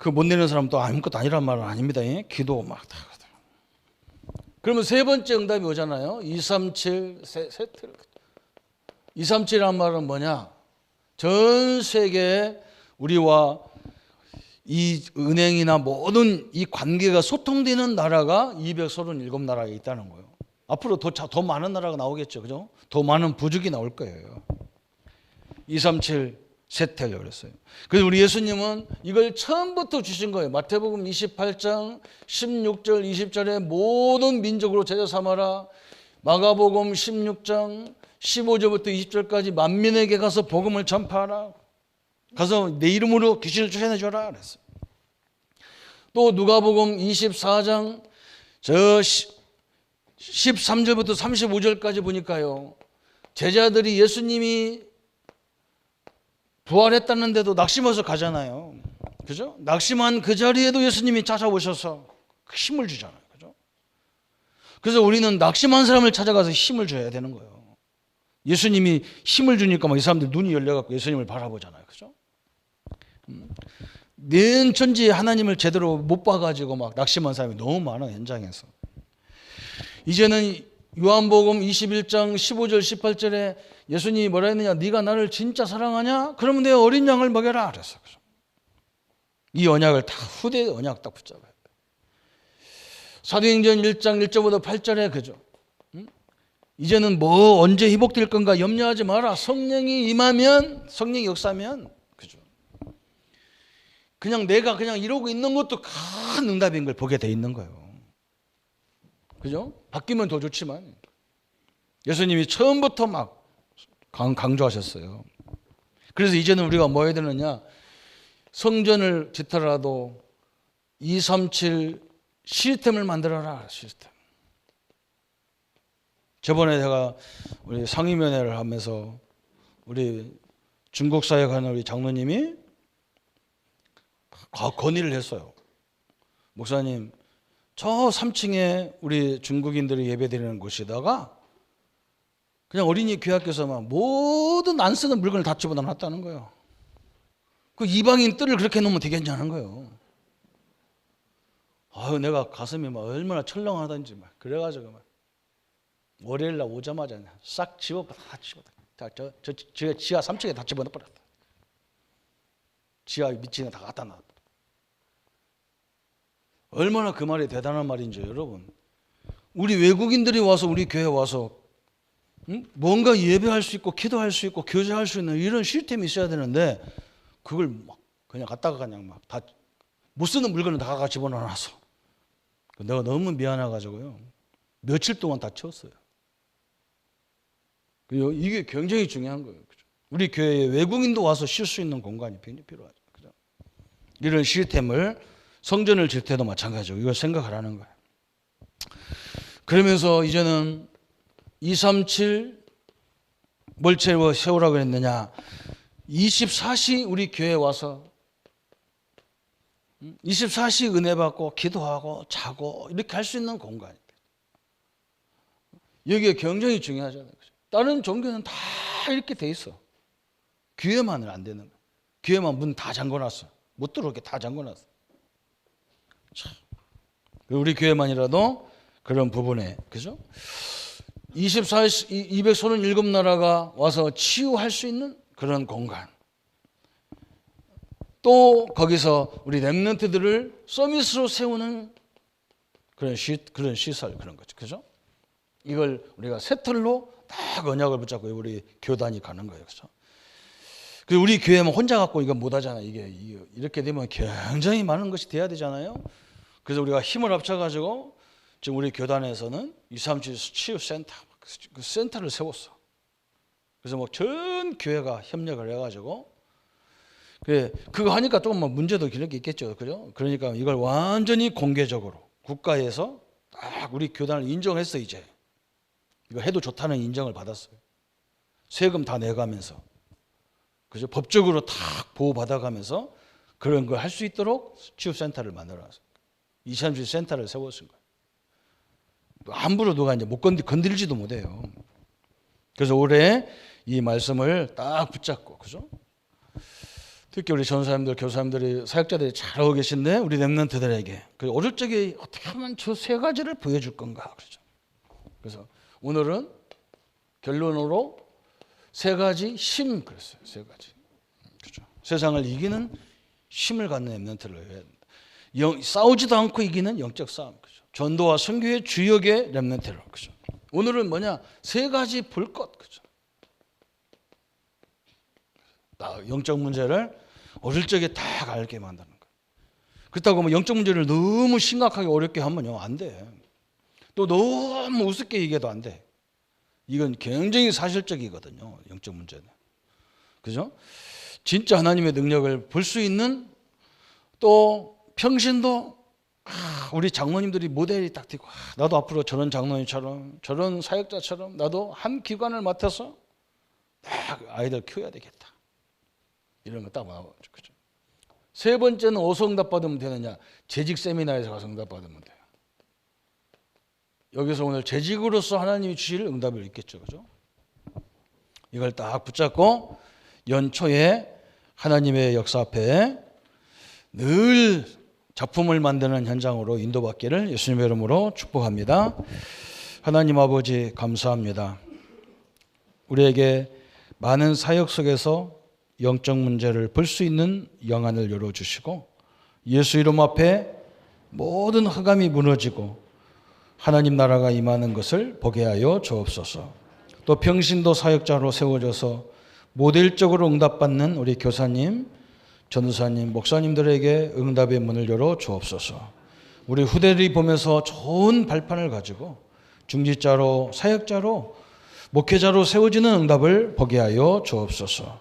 그 못 내는 사람도 아무것도 아니란 말은 아닙니다. 기도 막 다. 그러면 세 번째 응답이 오잖아요. 237 세트. 237이란 말은 뭐냐? 전 세계에 우리와 이 은행이나 모든 이 관계가 소통되는 나라가 237나라에 있다는 거예요. 앞으로 더 많은 나라가 나오겠죠. 그죠? 더 많은 부족이 나올 거예요. 237 세태를 그랬어요. 그래서 우리 예수님은 이걸 처음부터 주신 거예요. 마태복음 28장 16절 20절에 모든 민족으로 제자 삼아라. 마가복음 16장 15절부터 20절까지 만민에게 가서 복음을 전파하라. 가서 내 이름으로 귀신을 쫓아내줘라 그랬어요. 또 누가복음 24장 13절부터 35절까지 보니까요. 제자들이 예수님이 부활했다는데도 낙심해서 가잖아요. 그죠? 낙심한 그 자리에도 예수님이 찾아오셔서 힘을 주잖아요. 그죠? 그래서 우리는 낙심한 사람을 찾아가서 힘을 줘야 되는 거예요. 예수님이 힘을 주니까 막 이 사람들 눈이 열려갖고 예수님을 바라보잖아요. 그죠? 내전지에 하나님을 제대로 못 봐가지고 막 낙심한 사람이 너무 많아요. 현장에서. 이제는 요한복음 21장 15절 18절에 예수님이 뭐라 했느냐? 네가 나를 진짜 사랑하냐? 그러면 내 어린 양을 먹여라 그랬어. 이 언약을 다 후대 언약 딱 붙잡아야 돼. 사도행전 1장 1절부터 8절에 그죠? 이제는 뭐 언제 회복될 건가 염려하지 마라. 성령이 임하면 성령이 역사면 그죠? 그냥 내가 그냥 이러고 있는 것도 큰 응답인 걸 보게 돼 있는 거예요. 그죠? 바뀌면 더 좋지만 예수님이 처음부터 막 강조하셨어요. 그래서 이제는 우리가 뭐 해야 되느냐? 성전을 짓더라도 237 시스템을 만들어라. 시스템. 저번에 제가 우리 상임위원회를 하면서 우리 중국 사역하는 우리 장로님이 건의를 했어요. 목사님, 저 3층에 우리 중국인들이 예배드리는 곳에다가 그냥 어린이 교학교에서만 모든 안 쓰는 물건을 다 집어다 놨다는 거예요. 그 이방인 뜰을 그렇게 놓으면 되겠냐는 거예요. 아유, 내가 가슴이 막 얼마나 철렁하던지 막 그래가지고 막 월요일날 오자마자 싹 집어다 저 지하 3층에 다 집어넣어버렸다. 지하 밑층에 다 갖다 놨다. 얼마나 그 말이 대단한 말인지 여러분. 우리 외국인들이 와서 우리 교회에 와서 뭔가 예배할 수 있고 기도할 수 있고 교제할 수 있는 이런 시스템이 있어야 되는데 그걸 막 그냥 갖다가 그냥 막 다 못 쓰는 물건을 다 갖다 집어넣어놨어. 내가 너무 미안해가지고요. 며칠 동안 다 치웠어요. 이게 굉장히 중요한 거예요. 그죠? 우리 교회에 외국인도 와서 쉴 수 있는 공간이 굉장히 필요하죠. 그죠? 이런 시스템을 성전을 질 때도 마찬가지고 이걸 생각하라는 거예요. 그러면서 이제는 237 뭘 세우라고 했느냐? 24시 우리 교회에 와서 24시 은혜 받고 기도하고 자고 이렇게 할 수 있는 공간입니다. 여기에 굉장히 중요하잖아요. 다른 종교는 다 이렇게 돼 있어. 교회만은 안 되는 거야. 교회만 문 다 잠궈놨어. 못 들어오게 다 잠궈놨어. 참. 우리 교회만이라도 그런 부분에, 그죠? 24시, 237나라가 와서 치유할 수 있는 그런 공간. 또 거기서 우리 렘넌트들을 서밋으로 세우는 그런 시설, 그런 거죠. 그죠? 이걸 우리가 새털로 딱 언약을 붙잡고 우리 교단이 가는 거예요. 그죠? 그리고 우리 교회만 혼자 갖고 이거 못 하잖아요. 이게 이렇게 되면 굉장히 많은 것이 돼야 되잖아요. 그래서 우리가 힘을 합쳐가지고 지금 우리 교단에서는 237 치유센터, 그 센터를 세웠어. 그래서 뭐 전 교회가 협력을 해가지고 그거 하니까 조금 문제도 이렇게 있겠죠. 그죠? 그러니까 이걸 완전히 공개적으로 국가에서 딱 우리 교단을 인정했어. 이제 이거 해도 좋다는 인정을 받았어요. 세금 다 내가면서, 그죠? 법적으로 딱 보호받아가면서 그런 걸 할 수 있도록 치유센터를 만들어놨어요. 237 센터를 세웠은 거예요. 함부로 누가 이제 못 건들지도 못해요. 그래서 올해 이 말씀을 딱 붙잡고, 그죠? 특히 우리 전사님들, 교사님들이, 사역자들이 잘하고 계신데 우리 렘넌트들에게 어릴 적에 어떻게 하면 저 세 가지를 보여줄 건가, 그렇죠? 그래서 오늘은 결론으로 세 가지 힘, 그랬어요. 세 가지, 그렇죠? 세상을 이기는 힘을 갖는 렘넌트를 해야 된다. 싸우지도 않고 이기는 영적 싸움, 그렇죠? 전도와 선교의 주역의 렘넌트로, 그렇죠? 오늘은 뭐냐? 세 가지 볼 것, 그렇죠? 영적 문제를 어릴 적에 딱 알게 만드는 거예요. 그렇다고 뭐 영적 문제를 너무 심각하게 어렵게 하면요, 안 돼. 또 너무 우습게 얘기해도 안 돼. 이건 굉장히 사실적이거든요, 영적 문제는. 그죠? 진짜 하나님의 능력을 볼 수 있는, 또 평신도 우리 장로님들이 모델이 딱 되고, 나도 앞으로 저런 장로님처럼 저런 사역자처럼 나도 한 기관을 맡아서 딱 아이들 키워야 되겠다. 이런 거 딱 나오죠. 그죠? 세 번째는 어디서 응답 받으면 되느냐? 재직 세미나에서 가서 응답 받으면 돼요. 여기서 오늘 재직으로서 하나님이 주실 응답을 있겠죠. 그죠? 이걸 딱 붙잡고 연초에 하나님의 역사 앞에 늘 작품을 만드는 현장으로 인도받기를 예수님의 이름으로 축복합니다. 하나님 아버지 감사합니다. 우리에게 많은 사역 속에서 영적 문제를 볼 수 있는 영안을 열어주시고 예수 이름 앞에 모든 흑암이 무너지고 하나님 나라가 임하는 것을 보게 하여 주옵소서. 또 평신도 사역자로 세워져서 모델적으로 응답받는 우리 교사님, 전도사님, 목사님들에게 응답의 문을 열어 주옵소서. 우리 후대들이 보면서 좋은 발판을 가지고 중직자로, 사역자로, 목회자로 세워지는 응답을 보게 하여 주옵소서.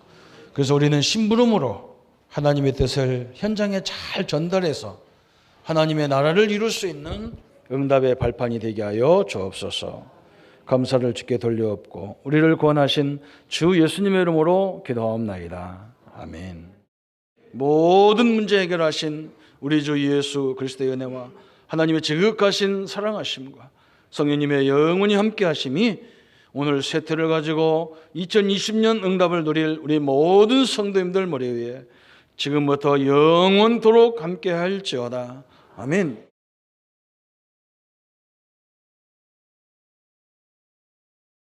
그래서 우리는 심부름으로 하나님의 뜻을 현장에 잘 전달해서 하나님의 나라를 이룰 수 있는 응답의 발판이 되게 하여 주옵소서. 감사를 주께 돌려엎고 우리를 구원하신 주 예수님의 이름으로 기도하옵나이다. 아멘. 모든 문제 해결하신 우리 주 예수 그리스도의 은혜와 하나님의 지극하신 사랑하심과 성령님의 영원히 함께 하심이 오늘 세트를 가지고 2020년 응답을 누릴 우리 모든 성도님들 머리 위에 지금부터 영원토록 함께 할지어다. 아멘.